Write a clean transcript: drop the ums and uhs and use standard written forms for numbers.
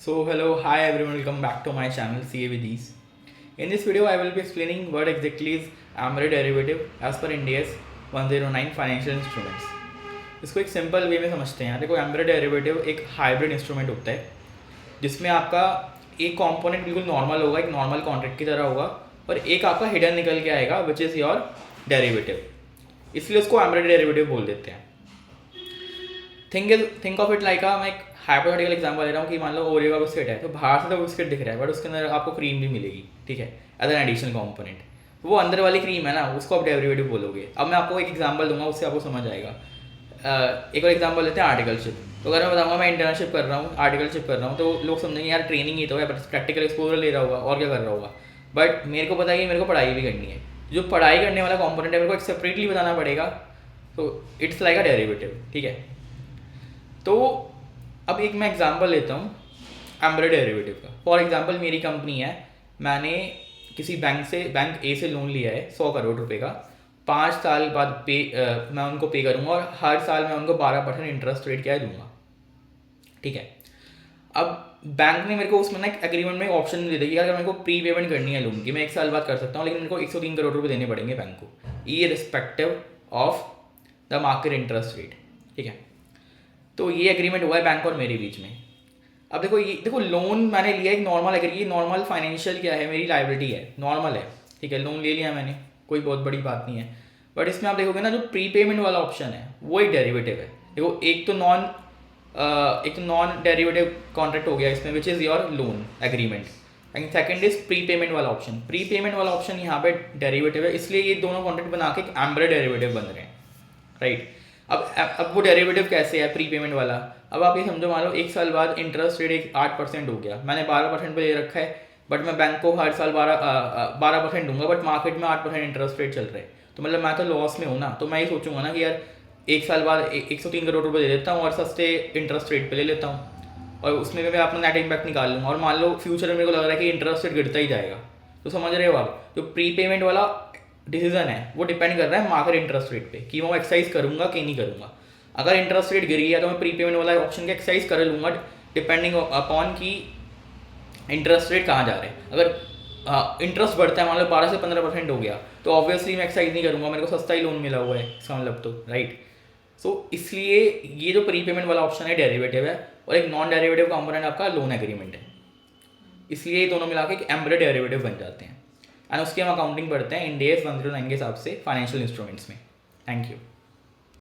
So hello, hi everyone, welcome back to my channel CA with Ease. In this video, I will be explaining what exactly is AMRE derivative as per Ind-AS 109 financial instruments. इसको एक simple way में समझते हैं. देखो AMRE derivative एक hybrid instrument होता है जिसमें आपका एक कंपोनेंट बिल्कुल नॉर्मल होगा, एक नॉर्मल कॉन्ट्रैक्ट की तरह होगा, और एक आपका हिडन निकल के आएगा विच इज़ योर डेरिवेटिव. इसलिए उसको AMRE डेरिवेटिव बोल देते हैं. थिंक ऑफ इट लाइक मैं एक हाइपोथेटिकल एग्जांपल ले रहा हूँ कि मान लो ओरियो का बिस्किट है, तो बाहर से तो बिस्किट दिख रहा है बट उसके अंदर आपको क्रीम भी मिलेगी, ठीक है, एज एन एडिशनल कॉम्पोनेंट. वो अंदर वाली क्रीम है ना, उसको आप डेरिवेटिव बोलोगे. अब मैं आपको एक एग्जांपल दूंगा, उससे आपको समझ आएगा. एक और एग्जांपल लेते हैं आर्टिकलशिप. तो अगर मैं बताऊंगा मैं इंटर्नशिप कर रहा हूँ, आर्टिकलशिप कर रहा हूँ, तो लोग समझेंगे यार ट्रेनिंग ही तो है, प्रैक्टिकल एक्सपोजर ले रहा होगा और क्या कर रहा होगा. बट मेरे को पता है कि मेरे को पढ़ाई भी करनी है. जो पढ़ाई करने वाला कॉम्पोनेंट है मेरे को एक सेपरेटली बताना पड़ेगा. तो इट्स लाइक अ डेरिवेटिव, ठीक है. तो अब एक मैं एग्जांपल लेता हूँ AMRE डेरिवेटिव का. फॉर एग्जांपल मेरी कंपनी है, मैंने किसी बैंक ए से लोन लिया है 100 करोड़ रुपए का. 5 साल बाद मैं उनको पे करूँगा और हर साल मैं उनको 12% इंटरेस्ट रेट क्या है दूंगा, ठीक है. अब बैंक ने मेरे को उसमें ना एक एग्रीमेंट में एक ऑप्शन दे देगी, अगर मेरे को प्री पेमेंट करनी है लोन की, मैं 1 साल बाद कर सकता हूँ, लेकिन मेरे को 103 करोड़ रुपये देने पड़ेंगे बैंक को, ये respective of the market interest rate, ठीक है. तो ये एग्रीमेंट हुआ है बैंक और मेरे बीच में. अब देखो लोन मैंने लिया एक नॉर्मल ये नॉर्मल फाइनेंशियल क्या है, मेरी लाइबिलिटी है, नॉर्मल है, ठीक है. लोन ले लिया मैंने, कोई बहुत बड़ी बात नहीं है. बट इसमें आप देखोगे ना, जो प्री पेमेंट वाला ऑप्शन है वो एक डेरिवेटिव है. देखो एक तो नॉन डेरिवेटिव कॉन्ट्रैक्ट हो गया इसमें, which is your loan agreement. And second is pre payment वाला ऑप्शन. प्री पेमेंट वाला ऑप्शन यहाँ पे डेरिवेटिव है, इसलिए ये दोनों कॉन्ट्रैक्ट बना के एक AMRE डेरिवेटिव बन रहे हैं, राइट. अब वो डेरिवेटिव कैसे है प्री पेमेंट वाला. अब आप ये समझो, मान लो 1 साल बाद इंटरेस्ट रेट 8% हो गया, मैंने 12% पे ले रखा है, बट मैं बैंक को हर साल 12% दूंगा, बट मार्केट में 8% इंटरेस्ट रेट चल रहा है, तो मतलब मैं तो लॉस में हूँ ना. तो मैं ये सोचूंगा ना कि यार 1 साल बाद 103 करोड़ रुपये दे देता हूँ और सस्ते इंटरेस्ट रेट पे ले लेता हूँ, और उसमें भी मैं अपना नेट इम्पैक्ट निकाल लूँगा. और मान लो फ्यूचर में मेरे को लग रहा है कि इंटरेस्ट रेट गिरता ही जाएगा, तो समझ रहे हो आप, जो प्री पेमेंट वाला डिसीजन है वो डिपेंड कर रहा है मार्केट इंटरेस्ट रेट पे, कि मैं एक्सरसाइज करूंगा कि नहीं करूंगा. अगर इंटरेस्ट रेट गिर गया तो मैं प्री पेमेंट वाला ऑप्शन का एक्सरसाइज कर लूँगा, डिपेंडिंग अपॉन कि इंटरेस्ट रेट कहाँ जा रहे हैं. अगर इंटरेस्ट बढ़ता है, मान लो 12 से 15% हो गया, तो ऑब्वियसली मैं एक्सरसाइज नहीं करूँगा, मेरे को सस्ता ही लोन मिला हुआ है इसका मतलब, तो राइट. सो इसलिए ये जो प्री पेमेंट वाला ऑप्शन है डेरिवेटिव है, और एक नॉन डेरिवेटिव कंपोनेंट आपका लोन एग्रीमेंट है. इसलिए ये दोनों मिला के एक AMRE डेरिवेटिव बन जाते हैं. एंड उसकी हम अकाउंटिंग पढ़ते हैं Ind-AS 109 के हिसाब से फाइनेंशियल इंस्ट्रूमेंट्स में. Thank you.